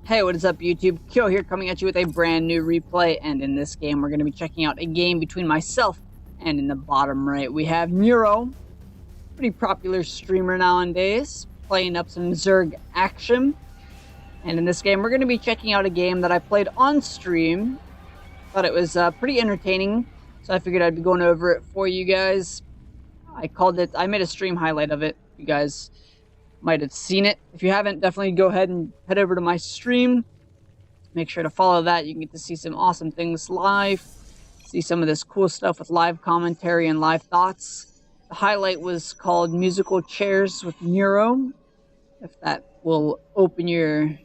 Hey, what is up YouTube? Kyo here coming at you with a brand new replay, and in this game we're going to be checking out a game between myself and in the bottom right we have Neuro, pretty popular streamer nowadays, playing up some Zerg action. And in this game we're going to be checking out a game that I played on stream. Thought it was pretty entertaining, so I figured I'd be going over it for you guys. I made a stream highlight of it. You guys might have seen it. If you haven't, definitely go ahead and head over to my stream. Make sure to follow that. You can get to see some awesome things live. See some of this cool stuff with live commentary and live thoughts. The highlight was called Musical Chairs with Neuro. If that will open your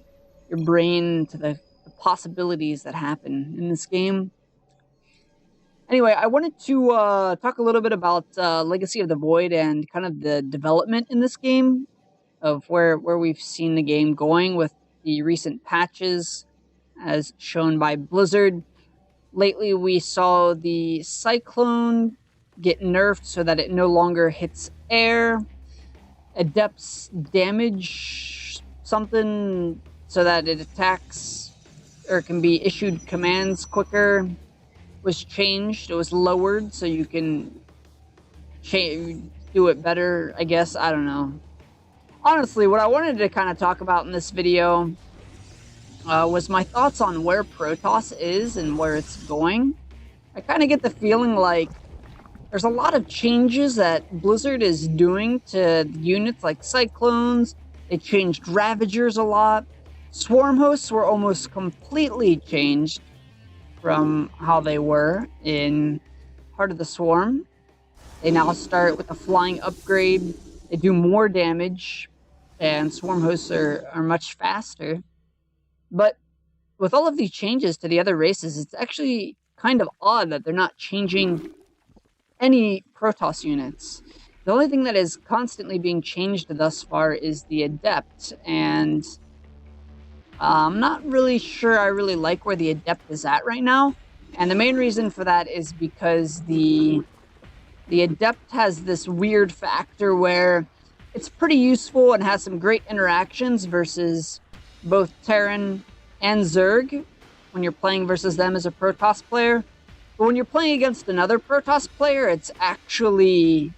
brain to the possibilities that happen in this game. Anyway, I wanted to talk a little bit about Legacy of the Void and kind of the development in this game, of where we've seen the game going with the recent patches as shown by Blizzard. Lately we saw the Cyclone get nerfed so that it no longer hits air. Adept's damage something so that it attacks or can be issued commands quicker was changed. It was lowered so you can do it better, I guess. I don't know. Honestly, what I wanted to kind of talk about in this video was my thoughts on where Protoss is and where it's going. I kind of get the feeling like there's a lot of changes that Blizzard is doing to units like Cyclones. They changed Ravagers a lot. Swarm hosts were almost completely changed from how they were in Heart of the Swarm. They now start with a flying upgrade. They do more damage, and Swarm hosts are much faster. But with all of these changes to the other races, it's actually kind of odd that they're not changing any Protoss units. The only thing that is constantly being changed thus far is the Adept, and I'm not really sure I really like where the Adept is at right now. And the main reason for that is because the Adept has this weird factor where it's pretty useful and has some great interactions versus both Terran and Zerg when you're playing versus them as a Protoss player. But when you're playing against another Protoss player, it's actually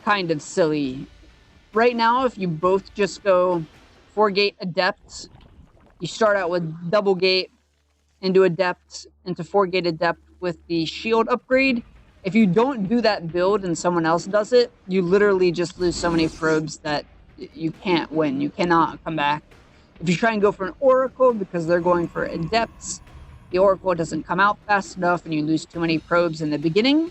kind of silly. Right now, if you both just go 4-gate Adept, you start out with double gate into Adept, into 4-gate Adept with the shield upgrade. If you don't do that build and someone else does it, you literally just lose so many probes that you can't win. You cannot come back. If you try and go for an Oracle because they're going for Adepts, the Oracle doesn't come out fast enough and you lose too many probes in the beginning.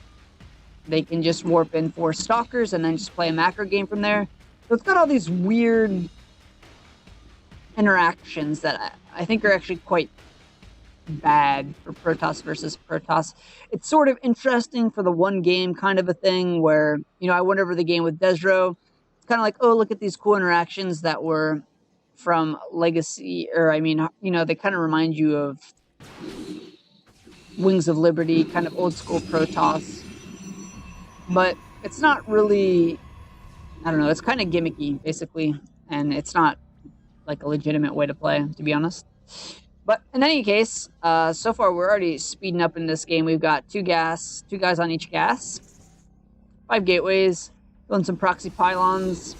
They can just warp in 4 Stalkers and then just play a macro game from there. So it's got all these weird interactions that I think are actually quite bad for Protoss versus Protoss. It's sort of interesting for the one game kind of a thing where, you know, I went over the game with Desro. It's kind of like, oh, look at these cool interactions that were from Legacy, or I mean, you know, they kind of remind you of Wings of Liberty, kind of old school Protoss. But it's not really, I don't know, it's kind of gimmicky, basically, and it's not like a legitimate way to play, to be honest. But in any case, so far we're already speeding up in this game. We've got 2 guys on each gas, 5 gateways, doing some proxy pylons,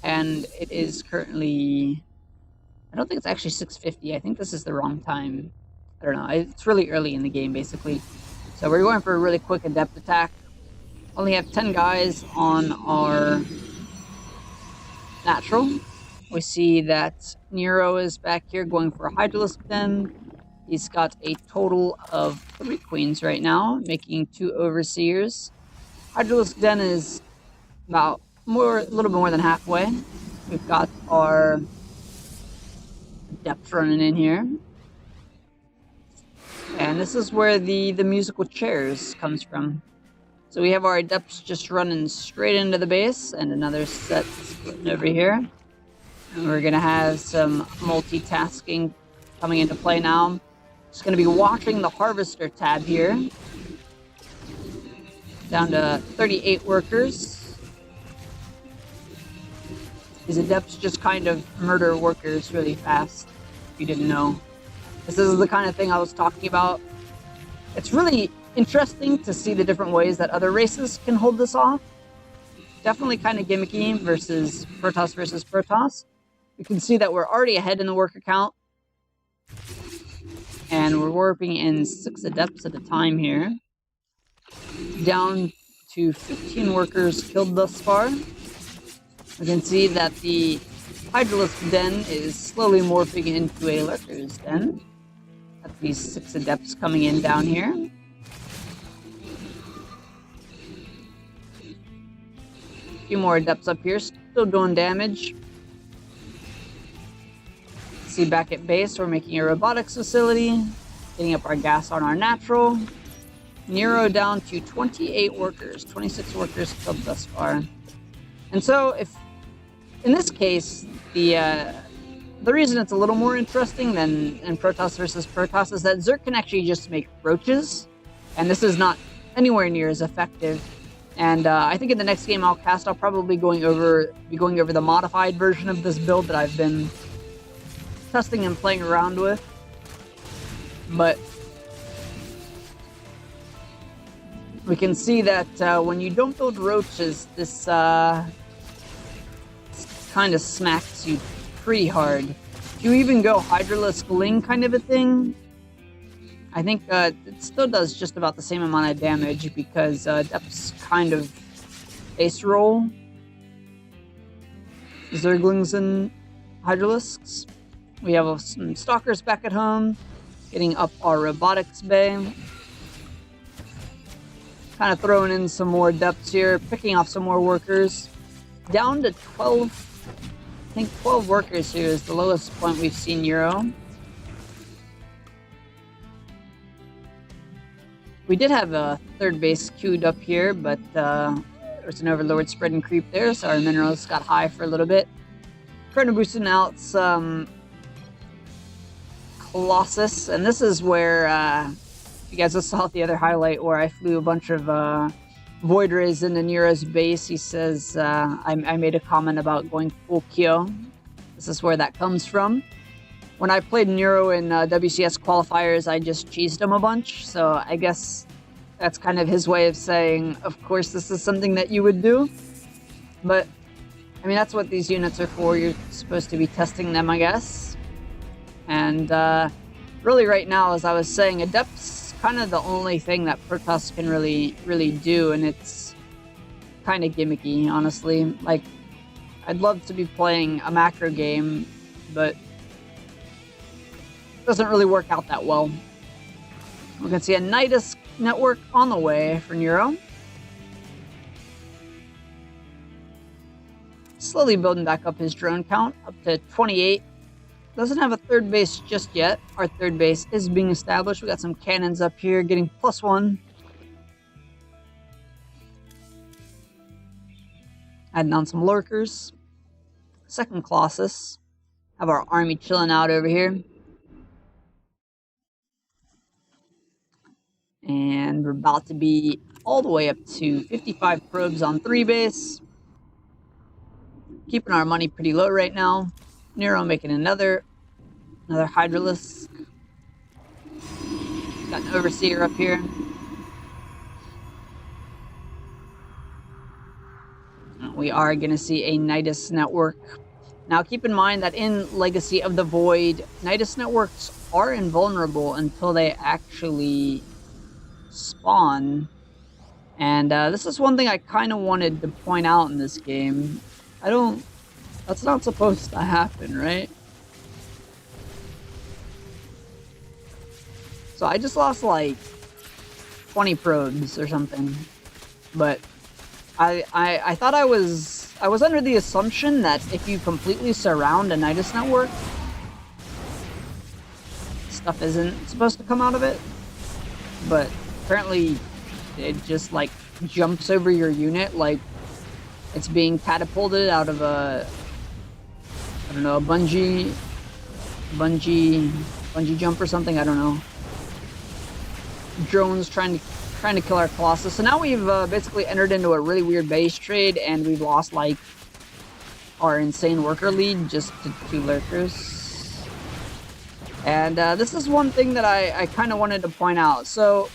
and it is currently, I don't think it's actually 6:50. I think this is the wrong time. I don't know. It's really early in the game, basically. So we're going for a really quick Adept attack. Only have 10 guys on our natural. We see that Nero is back here going for a Hydralisk Den. He's got a total of 3 queens right now, making 2 overseers. Hydralisk Den is about a little bit more than halfway. We've got our Adept running in here. And this is where the musical chairs comes from. So we have our Adepts just running straight into the base, and another set splitting over here. And we're going to have some multitasking coming into play now. Just going to be watching the Harvester tab here. Down to 38 workers. These adepts just kind of murder workers really fast, if you didn't know. This is the kind of thing I was talking about. It's really interesting to see the different ways that other races can hold this off. Definitely kind of gimmicky versus Protoss. You can see that we're already ahead in the worker count. And we're warping in 6 adepts at a time here. Down to 15 workers killed thus far. We can see that the Hydralisk den is slowly morphing into a Lurker's den. Got these 6 adepts coming in down here. A few more adepts up here, still doing damage. See, back at base, we're making a robotics facility, getting up our gas on our natural. Neuro down to 28 workers, 26 workers killed thus far. And so, if in this case, the reason it's a little more interesting than in Protoss versus Protoss is that Zerg can actually just make roaches, and this is not anywhere near as effective. And I think in the next game I'll cast, I'll probably be going over the modified version of this build that I've been testing and playing around with. But we can see that when you don't build roaches, this kind of smacks you pretty hard. If you even go Hydralisk Ling kind of a thing, I think it still does just about the same amount of damage because Adepts kind of base roll Zerglings and Hydralisks. We have some Stalkers back at home, getting up our Robotics Bay. Kind of throwing in some more Adepts here, picking off some more workers. Down to 12, I think 12 workers here is the lowest point we've seen Neuro. We did have a 3rd base queued up here, but there's an Overlord spread and creep there, so our minerals got high for a little bit. Chrono boosting out some Colossus, and this is where, you guys just saw the other highlight where I flew a bunch of Void Rays into Neuro's base. He says, I made a comment about going full Kyo. This is where that comes from. When I played Neuro in WCS qualifiers, I just cheesed him a bunch, so I guess that's kind of his way of saying, of course this is something that you would do. But, I mean, that's what these units are for. You're supposed to be testing them, I guess. And really right now, as I was saying, Adepts kind of the only thing that Protoss can really do, and it's kind of gimmicky, honestly. Like, I'd love to be playing a macro game, but it doesn't really work out that well. We can see a Nidus network on the way for Neuro. Slowly building back up his drone count, up to 28. Doesn't have a 3rd base just yet. Our 3rd base is being established. We got some cannons up here getting +1. Adding on some lurkers. 2nd Colossus. Have our army chilling out over here. And we're about to be all the way up to 55 probes on 3 base. Keeping our money pretty low right now. Neuro making another Hydralisk. Got an Overseer up here. We are going to see a Nidus network. Now keep in mind that in Legacy of the Void, Nidus networks are invulnerable until they actually spawn. And this is one thing I kind of wanted to point out in this game. That's not supposed to happen, right? So I just lost like 20 probes or something. But I thought I was under the assumption that if you completely surround a Nidus network, stuff isn't supposed to come out of it. But apparently it just like jumps over your unit like it's being catapulted out of a, I don't know, a bungee jump or something, I don't know. Drones trying to kill our Colossus. So now we've basically entered into a really weird base trade, and we've lost like our insane worker lead just to 2 lurkers. And this is one thing that I kind of wanted to point out. So,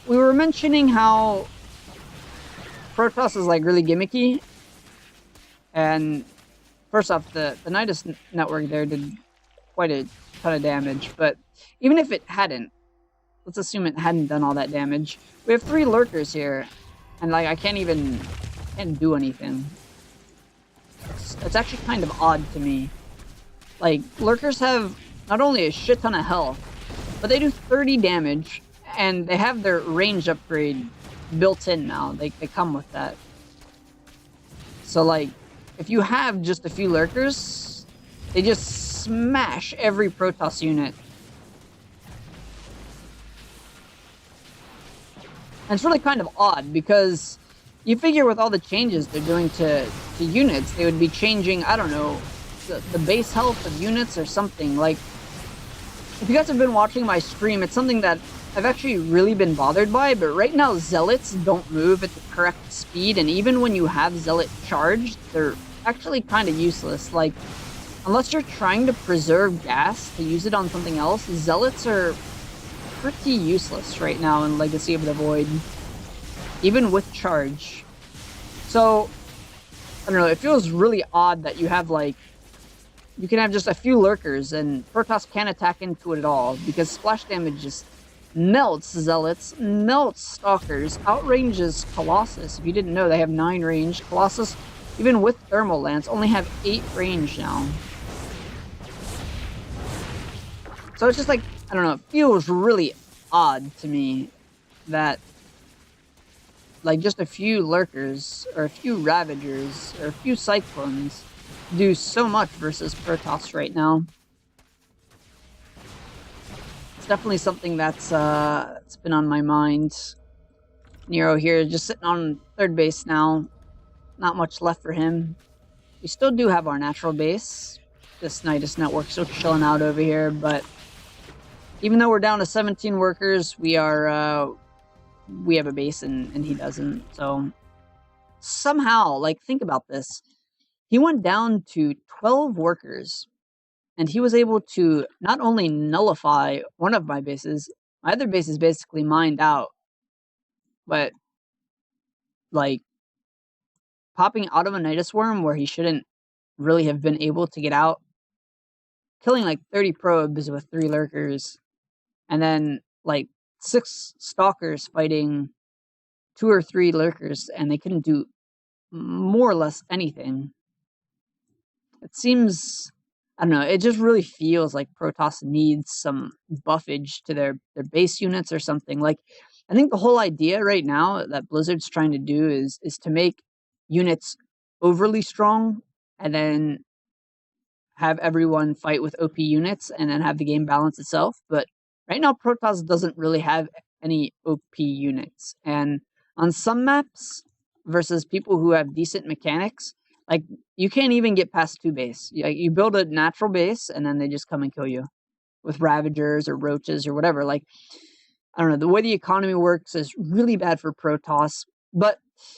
we were mentioning how Protoss is like really gimmicky. And first off, the Nidus network there did quite a ton of damage. But even if it hadn't, let's assume it hadn't done all that damage. We have 3 lurkers here. And like I can't do anything. It's actually kind of odd to me. Like, lurkers have not only a shit ton of health, but they do 30 damage, and they have their range upgrade built in now. They come with that. So, like, if you have just a few lurkers, they just smash every Protoss unit. And it's really kind of odd, because you figure with all the changes they're doing to units, they would be changing, I don't know, the base health of units or something. Like, if you guys have been watching my stream, it's something that I've actually really been bothered by, but right now Zealots don't move at the correct speed, and even when you have Zealot charged, they're actually kind of useless. Like, unless you're trying to preserve gas to use it on something else, Zealots are pretty useless right now in Legacy of the Void, even with charge. So, I don't know, it feels really odd that you have, like, you can have just a few lurkers and Protoss can't attack into it at all, because splash damage just melts Zealots, melts Stalkers, outranges Colossus. If you didn't know, they have 9 range. Colossus, even with Thermal Lance, only have 8 range now. So it's just like, I don't know, it feels really odd to me that, like, just a few lurkers, or a few Ravagers, or a few Cyclones do so much versus Protoss right now. It's definitely something that's it's been on my mind. Nero here, just sitting on 3rd base now. Not much left for him. We still do have our natural base. This Nidus network still chilling out over here, but even though we're down to 17 workers, we are we have a base and he doesn't. So somehow, like, think about this. He went down to 12 workers, and he was able to not only nullify one of my bases, my other base is basically mined out, but, like, popping out of a Nidus Worm where he shouldn't really have been able to get out, killing like 30 probes with 3 lurkers, and then like 6 stalkers fighting 2 or 3 lurkers, and they couldn't do more or less anything. It seems, I don't know, it just really feels like Protoss needs some buffage to their base units or something. Like, I think the whole idea right now that Blizzard's trying to do is to make units overly strong and then have everyone fight with OP units and then have the game balance itself. But right now, Protoss doesn't really have any OP units. And on some maps, versus people who have decent mechanics, like, you can't even get past 2 base. You build a natural base, and then they just come and kill you with Ravagers or Roaches or whatever. Like, I don't know, the way the economy works is really bad for Protoss. But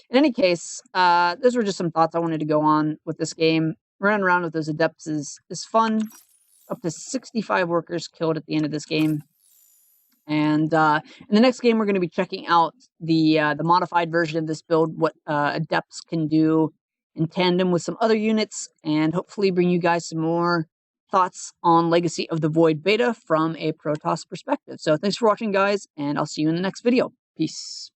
in any case, those were just some thoughts I wanted to go on with this game. Running around with those Adepts is fun. Up to 65 workers killed at the end of this game. And in the next game, we're going to be checking out the modified version of this build, what Adepts can do in tandem with some other units, and hopefully bring you guys some more thoughts on Legacy of the Void Beta from a Protoss perspective. So thanks for watching, guys, and I'll see you in the next video. Peace.